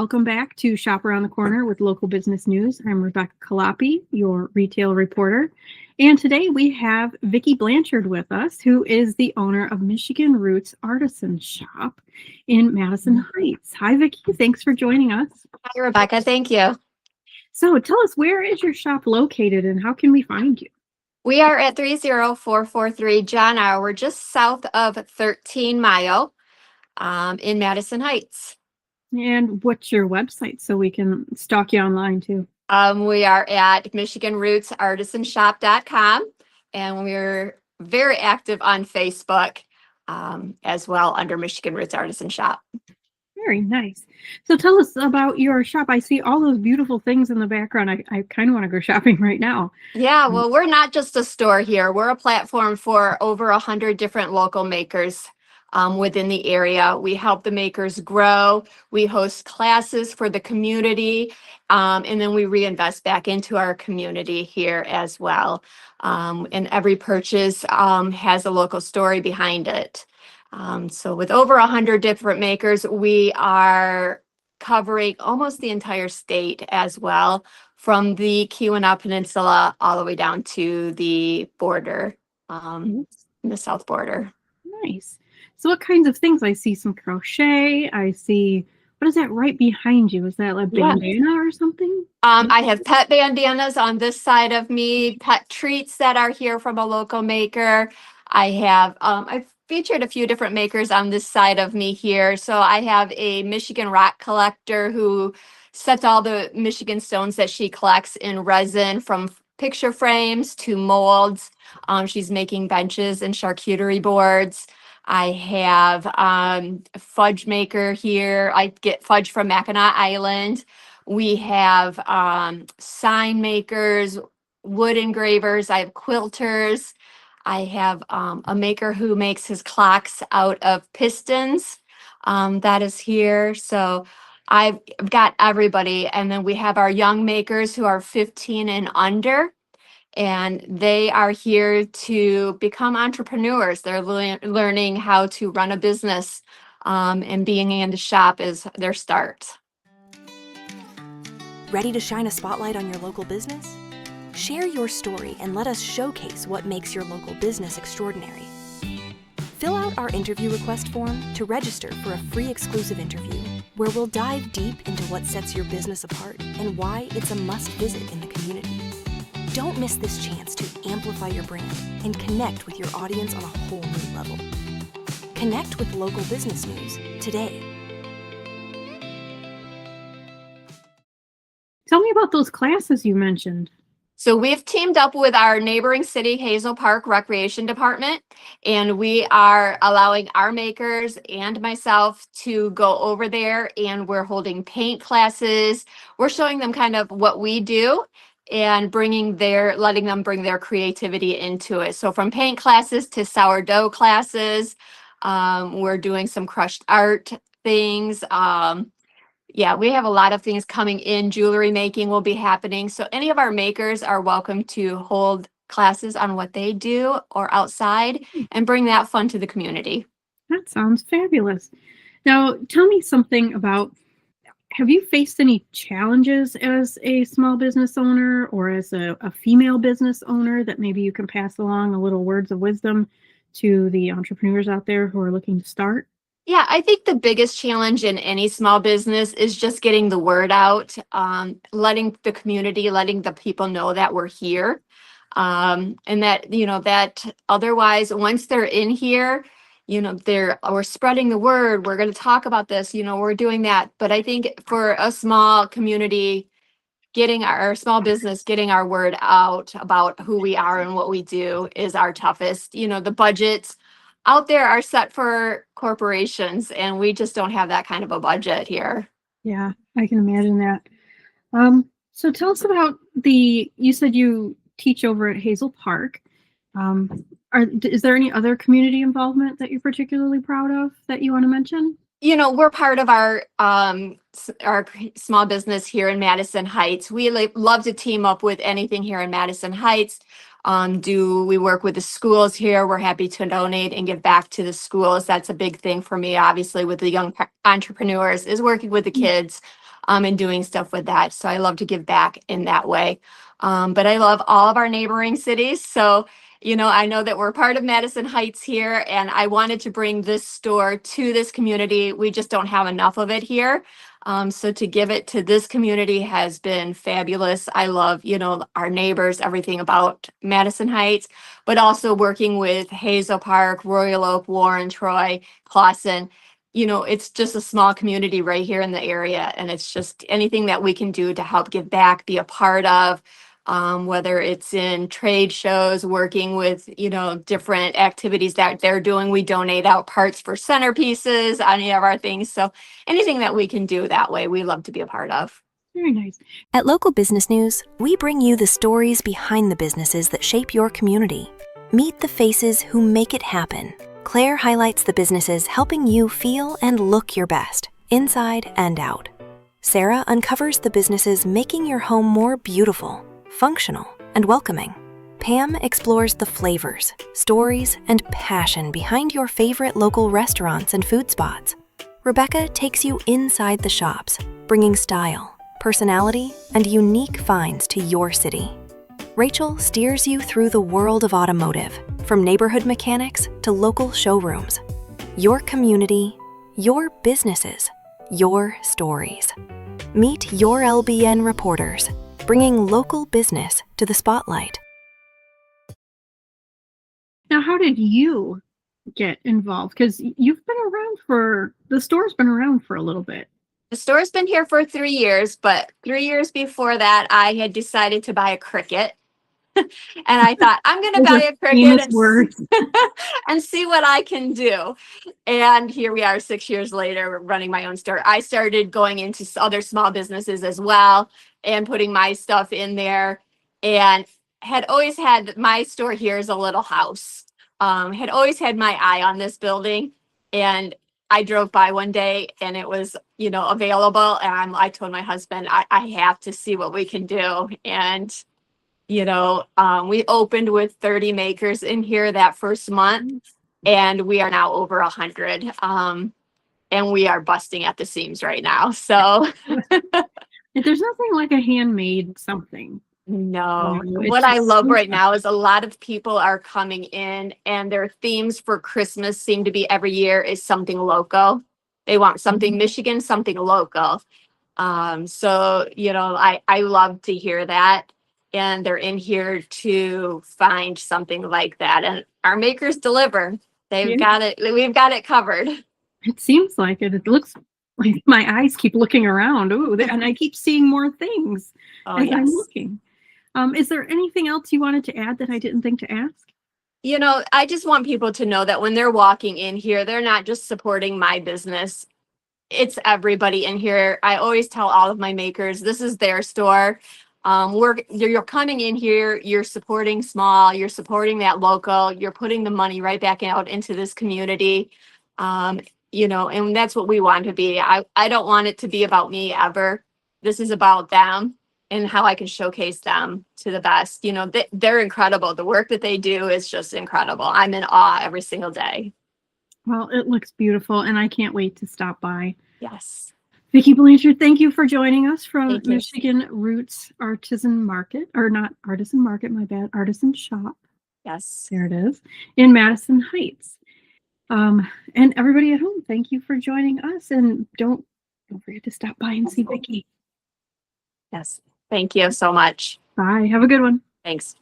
welcome back to Shop Around the Corner with Local Business News. I'm Rebecca Calapi, your retail reporter. And today we have Vicki Blanchard with us, who is the owner of Michigan Roots Artisan Shoppe in Madison Heights. Hi, Vicki. Thanks for joining us. Hi, Rebecca. Thank you. So tell us, where is your shop located and how can we find you? We are at 30443 John R. We're just south of 13 Mile in Madison Heights. And what's your website so we can stalk you online too? We are at MichiganRootsArtisanShoppe.com, and we're very active on Facebook as well under Michigan Roots Artisan Shoppe. Very nice. So tell us about your shop. I see all those beautiful things in the background. I kind of want to go shopping right now. Yeah, well, we're not just a store here. We're a platform for over 100 different local makers within the area. We help the makers grow. We host classes for the community, and then we reinvest back into our community here as well. And every purchase has a local story behind it. So with over 100 different makers, we are covering almost the entire state as well, from the Keweenaw Peninsula all the way down to the border, the south border. Nice. So what kinds of things? I see some crochet. I see, what is that right behind you? Is that like bandana or something? I have pet bandanas on this side of me, pet treats that are here from a local maker. I have, I've featured a few different makers on this side of me here. So I have a Michigan rock collector who sets all the Michigan stones that she collects in resin, from picture frames to molds. She's making benches and charcuterie boards. I have a fudge maker here. I get fudge from Mackinac Island. We have sign makers, wood engravers. I have quilters. I have a maker who makes his clocks out of pistons. That is here. So I've got everybody. And then we have our young makers who are 15 and under. And they are here to become entrepreneurs. They're learning how to run a business, and being in the shop is their start. Ready to shine a spotlight on your local business? Share your story and let us showcase what makes your local business extraordinary. Fill out our interview request form to register for a free exclusive interview, where we'll dive deep into what sets your business apart and why it's a must visit in the community. Don't miss this chance to amplify your brand and connect with your audience on a whole new level. Connect with local business news today. Tell me about those classes you mentioned. So we've teamed up with our neighboring city, Hazel Park Recreation Department, and we are allowing our makers and myself to go over there, and we're holding paint classes. We're showing them kind of what we do and letting them bring their creativity into it. So from paint classes to sourdough classes, we're doing some crushed art things. Yeah, we have a lot of things coming in. Jewelry making will be happening. So any of our makers are welcome to hold classes on what they do or outside and bring that fun to the community. That sounds fabulous. Now, tell me something about, have you faced any challenges as a small business owner or as a female business owner that maybe you can pass along a little words of wisdom to the entrepreneurs out there who are looking to start? Yeah, I think the biggest challenge in any small business is just getting the word out, letting the community, letting the people know that we're here. And that, that otherwise, once they're in here, we're spreading the word. We're going to talk about this, we're doing that. But I think for a small community, getting our small business, getting our word out about who we are and what we do is our toughest. The budgets out there are set for corporations, and we just don't have that kind of a budget here. Yeah, I can imagine that. So tell us about you said you teach over at Hazel Park. Is there any other community involvement that you're particularly proud of that you want to mention? We're part of our small business here in Madison Heights. We love to team up with anything here in Madison Heights. We work with the schools here? We're happy to donate and give back to the schools. That's a big thing for me, obviously, with the young entrepreneurs, is working with the kids. and doing stuff with that. So I love to give back in that way. But I love all of our neighboring cities. So, I know that we're part of Madison Heights here, and I wanted to bring this store to this community. We just don't have enough of it here. So to give it to this community has been fabulous. I love, our neighbors, everything about Madison Heights, but also working with Hazel Park, Royal Oak, Warren, Troy, Clawson. It's just a small community right here in the area. And it's just anything that we can do to help give back, be a part of, whether it's in trade shows, working with, different activities that they're doing. We donate out parts for centerpieces, any of our things. So anything that we can do that way, we love to be a part of. Very nice. At Local Business News, we bring you the stories behind the businesses that shape your community. Meet the faces who make it happen. Claire highlights the businesses helping you feel and look your best, inside and out. Sarah uncovers the businesses making your home more beautiful, functional, and welcoming. Pam explores the flavors, stories, and passion behind your favorite local restaurants and food spots. Rebecca takes you inside the shops, bringing style, personality, and unique finds to your city. Rachel steers you through the world of automotive, from neighborhood mechanics to local showrooms. Your community, your businesses, your stories. Meet your LBN reporters, bringing local business to the spotlight. Now, how did you get involved? Because the store's been around for a little bit. The store's been here for 3 years, but 3 years before that, I had decided to buy a Cricut. And I thought, I'm going to buy a Cricut and see what I can do. And here we are 6 years later running my own store. I started going into other small businesses as well and putting my stuff in there, and had always had my store here as a little house. Had always had my eye on this building, and I drove by one day and it was, available. And I told my husband, I have to see what we can do. And we opened with 30 makers in here that first month, and we are now over 100. And we are busting at the seams right now. So There's nothing like a handmade something. No, what I love right now is a lot of people are coming in, and their themes for Christmas seem to be every year is something local. They want something Michigan, something local. So, I love to hear that. And they're in here to find something like that. And our makers deliver. They've got it. We've got it covered. It seems like it. It looks like my eyes keep looking around. And I keep seeing more things as I'm looking. Is there anything else you wanted to add that I didn't think to ask? I just want people to know that when they're walking in here, they're not just supporting my business. It's everybody in here. I always tell all of my makers, this is their store. You're coming in here, you're supporting small, you're supporting that local, you're putting the money right back out into this community. And that's what we want to be. I don't want it to be about me ever. This is about them and how I can showcase them to the best. They're incredible. The work that they do is just incredible. I'm in awe every single day. Well, it looks beautiful, and I can't wait to stop by. Yes. Vicki Blanchard, thank you for joining us from Michigan Roots Artisan Market, or not Artisan Market, my bad, Artisan Shoppe. Yes. There it is, in Madison Heights. And everybody at home, thank you for joining us, and don't forget to stop by and see Vicki. Yes. Thank you so much. Bye. Have a good one. Thanks.